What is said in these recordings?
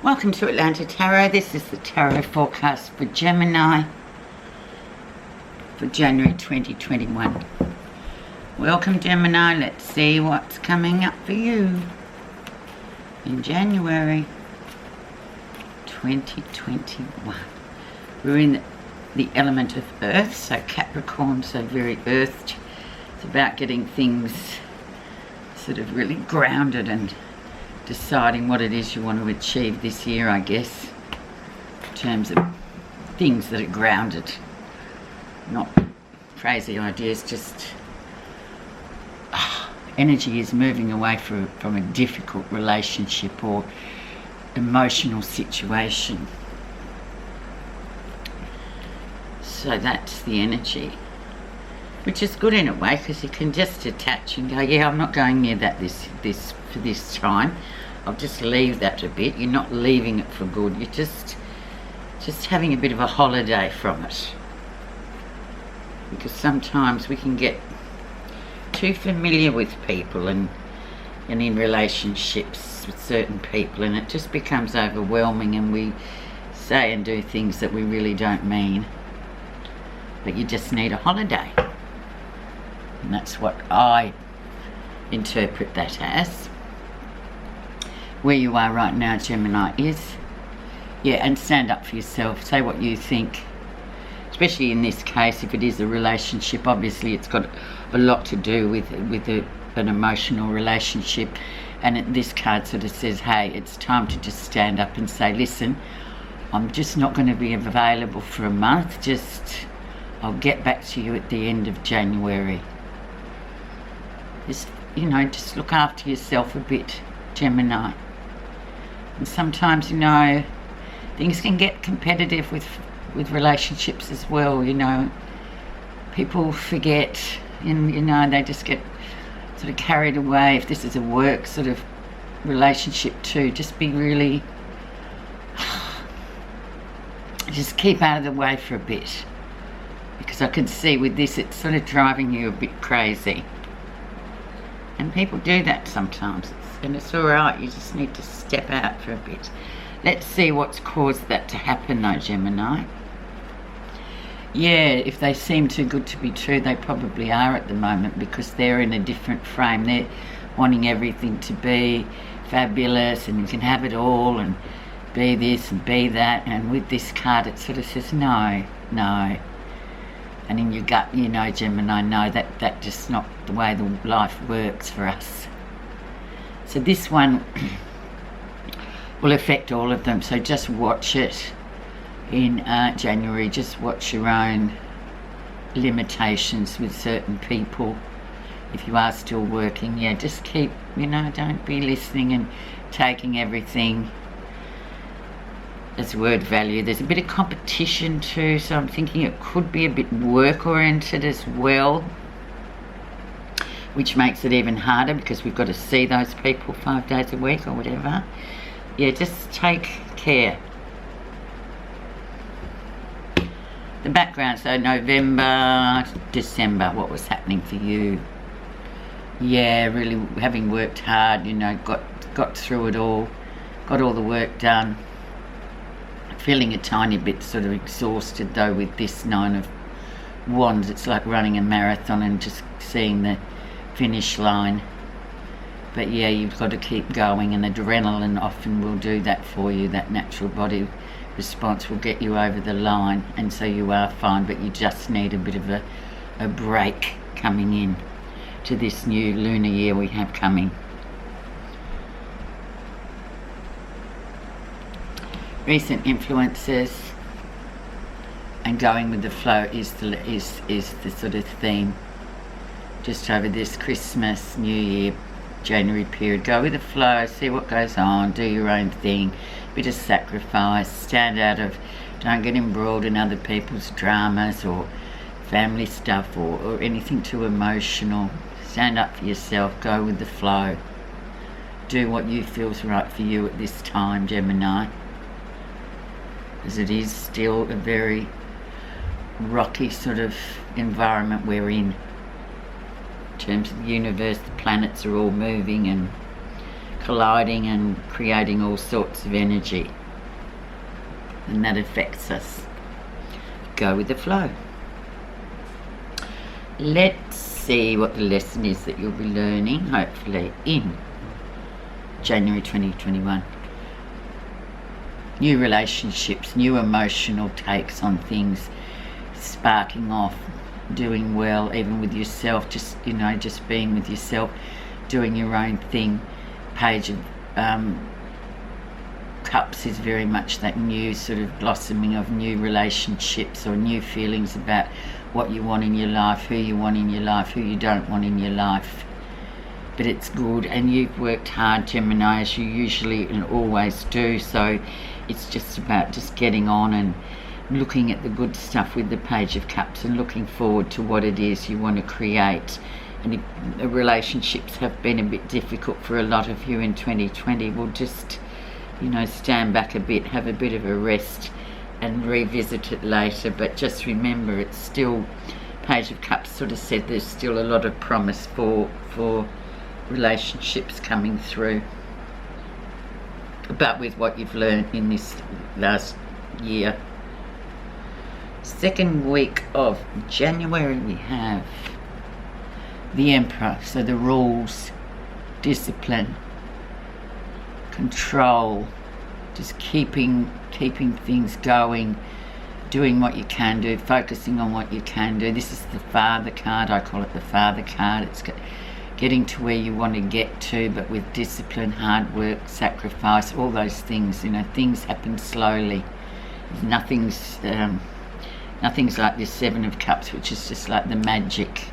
Welcome to Atlanta Tarot. This is the tarot forecast for Gemini for January 2021. Welcome, Gemini. Let's see what's coming up for you in January 2021. We're in the element of Earth, so Capricorn, so very earthed. It's about getting things sort of really grounded and deciding what it is you want to achieve this year, I guess, in terms of things that are grounded, not crazy ideas, just energy is moving away from a difficult relationship or emotional situation. So that's the energy, which is good in a way, because you can just detach and go, yeah, I'm not going near that for this time. I'll just leave that a bit. You're not leaving it for good. You're just having a bit of a holiday from it. Because sometimes we can get too familiar with people and in relationships with certain people, and it just becomes overwhelming, and we say and do things that we really don't mean. But you just need a holiday. And that's what I interpret that as. Where you are right now, Gemini, is, yeah, and stand up for yourself. Say what you think. Especially in this case, if it is a relationship, obviously it's got a lot to do with an emotional relationship. And this card sort of says, hey, it's time to just stand up and say, listen, I'm just not going to be available for a month. I'll get back to you at the end of January. Just look after yourself a bit, Gemini. And sometimes, things can get competitive with relationships as well, People forget, and, they just get sort of carried away. If this is a work sort of relationship too, just be really, just keep out of the way for a bit. Because I can see with this, it's sort of driving you a bit crazy. And people do that sometimes. And it's alright, you just need to step out for a bit. Let's see what's caused that to happen though, Gemini. Yeah, if they seem too good to be true, they probably are at the moment, because they're in a different frame. They're wanting everything to be fabulous, and you can have it all, and be this and be that. And with this card, it sort of says, no. And in your gut, Gemini, no, that just not the way the life works for us. So this one will affect all of them. So just watch it in January. Just watch your own limitations with certain people. If you are still working, yeah, just keep, don't be listening and taking everything as word value. There's a bit of competition too, so I'm thinking it could be a bit work oriented as well, which makes it even harder, because we've got to see those people 5 days a week or whatever. Yeah, just take care. The background, so November, December, what was happening for you? Yeah, really having worked hard, got through it all, got all the work done. Feeling a tiny bit sort of exhausted though with this Nine of Wands. It's like running a marathon and just seeing the finish line. But yeah, you've got to keep going, and adrenaline often will do that for you. That natural body response will get you over the line, and so you are fine, but you just need a bit of a break coming in to this new lunar year we have coming. Recent influences and going with the flow is the sort of theme just over this Christmas, New Year, January period. Go with the flow, see what goes on, do your own thing, bit of sacrifice, don't get embroiled in other people's dramas or family stuff or anything too emotional. Stand up for yourself, go with the flow, do what you feel's right for you at this time, Gemini. As it is still a very rocky sort of environment we're in terms of the universe. The planets are all moving and colliding and creating all sorts of energy, and that affects us. Go with the flow. Let's see what the lesson is that you'll be learning, hopefully, in January 2021. New relationships, new emotional takes on things, sparking off, doing well, even with yourself, just being with yourself, doing your own thing. Page of Cups is very much that new sort of blossoming of new relationships or new feelings about what you want in your life, who you want in your life, who you don't want in your life. But it's good, and you've worked hard, Gemini, as you usually and always do, so it's just about just getting on and looking at the good stuff with the Page of Cups and looking forward to what it is you want to create. And if the relationships have been a bit difficult for a lot of you in 2020, we'll just, stand back a bit, have a bit of a rest and revisit it later. But just remember, it's still, Page of Cups sort of said there's still a lot of promise for relationships coming through. But with what you've learned in this last year. Second week of January we have the Emperor, so the rules, discipline, control, just keeping things going, doing what you can do, focusing on what you can do. This is the Father card. I call it the Father card. It's getting to where you want to get to, but with discipline, hard work, sacrifice, all those things. Things happen slowly. Nothing's like this Seven of Cups, which is just like the magic.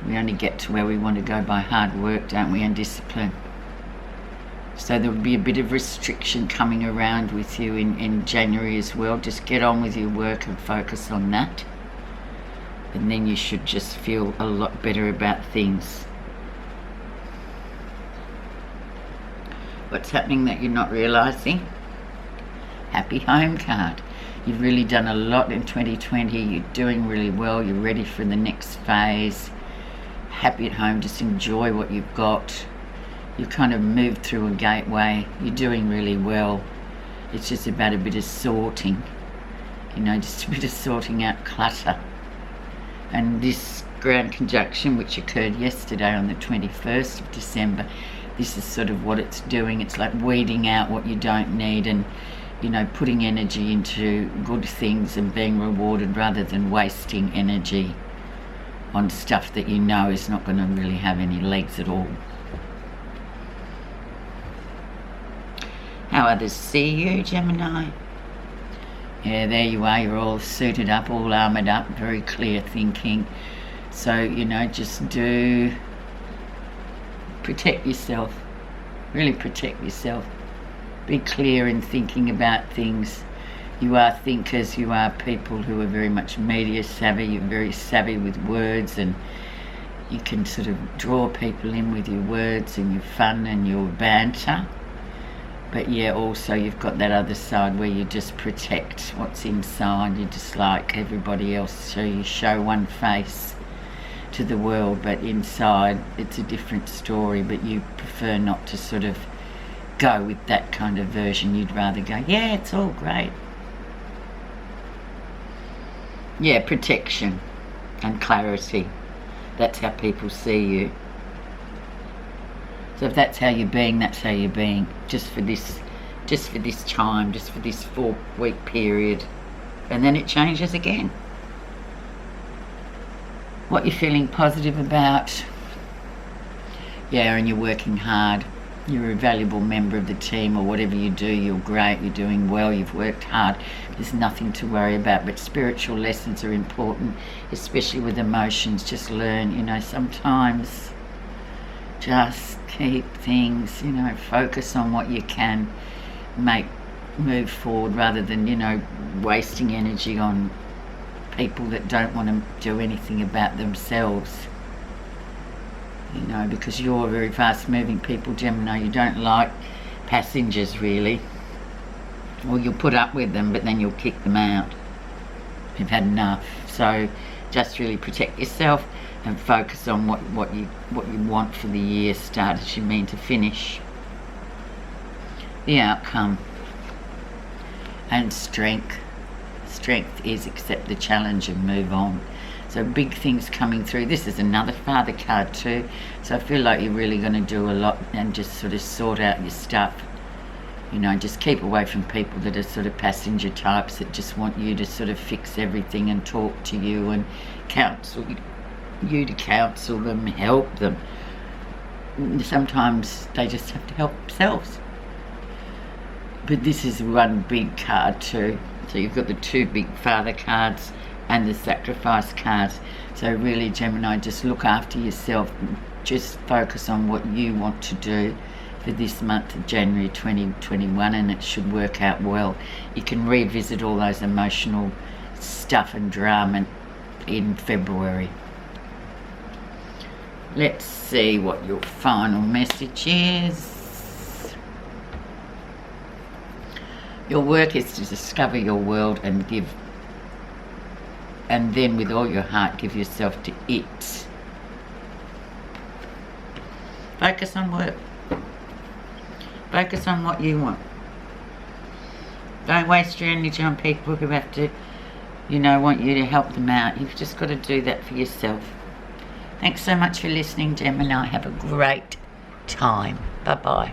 We only get to where we want to go by hard work, don't we, and discipline. So there will be a bit of restriction coming around with you in January as well. Just get on with your work and focus on that. And then you should just feel a lot better about things. What's happening that you're not realising? Happy Home card. You've really done a lot in 2020. You're doing really well. You're ready for the next phase. Happy at home. Just enjoy what you've got. You've kind of moved through a gateway. You're doing really well. It's just about a bit of sorting. Just a bit of sorting out clutter. And this grand conjunction, which occurred yesterday on the 21st of December, this is sort of what it's doing. It's like weeding out what you don't need and, putting energy into good things and being rewarded rather than wasting energy on stuff that is not going to really have any legs at all. How others see you, Gemini? Yeah, there you are. You're all suited up, all armoured up, very clear thinking. So, just do protect yourself. Really protect yourself. Be clear in thinking about things. You are thinkers. You are people who are very much media savvy. You're very savvy with words, and you can sort of draw people in with your words and your fun and your banter. But yeah, also you've got that other side where you just protect what's inside. You're just like everybody else, so you show one face to the world, but inside it's a different story. But you prefer not to sort of go with that kind of version. You'd rather go, yeah, it's all great. Yeah, protection and clarity. That's how people see you. So if that's how you're being, that's how you're being. Just for this time, just for this 4-week period. And then it changes again. What you're feeling positive about. Yeah, and you're working hard. You're a valuable member of the team, or whatever you do, you're great, you're doing well, you've worked hard. There's nothing to worry about, but spiritual lessons are important, especially with emotions. Just learn, sometimes just keep things, focus on what you can move forward rather than, wasting energy on people that don't want to do anything about themselves. Because you're very fast-moving people, Gemini. You don't like passengers, really. Well, you'll put up with them, but then you'll kick them out. You've had enough. So just really protect yourself. and focus on what you want for the year start as you mean to finish. The outcome. And strength. Strength is accept the challenge and move on. So big things coming through. This is another Father card too. So I feel like you're really going to do a lot and just sort of sort out your stuff. You know, just keep away from people that are sort of passenger types that just want you to sort of fix everything and talk to you and counsel you to counsel them, help them. Sometimes they just have to help themselves. But this is one big card too. So you've got the two big Father cards and the Sacrifice cards. So really, Gemini, just look after yourself. Just focus on what you want to do for this month of January 2021, and it should work out well. You can revisit all those emotional stuff and drama in February. Let's see what your final message is. Your work is to discover your world and give, and then with all your heart give yourself to it. Focus on work. Focus on what you want. Don't waste your energy on people who have to, you know, want you to help them out. You've just got to do that for yourself. Thanks so much for listening, Gemini. Have a great time. Bye-bye.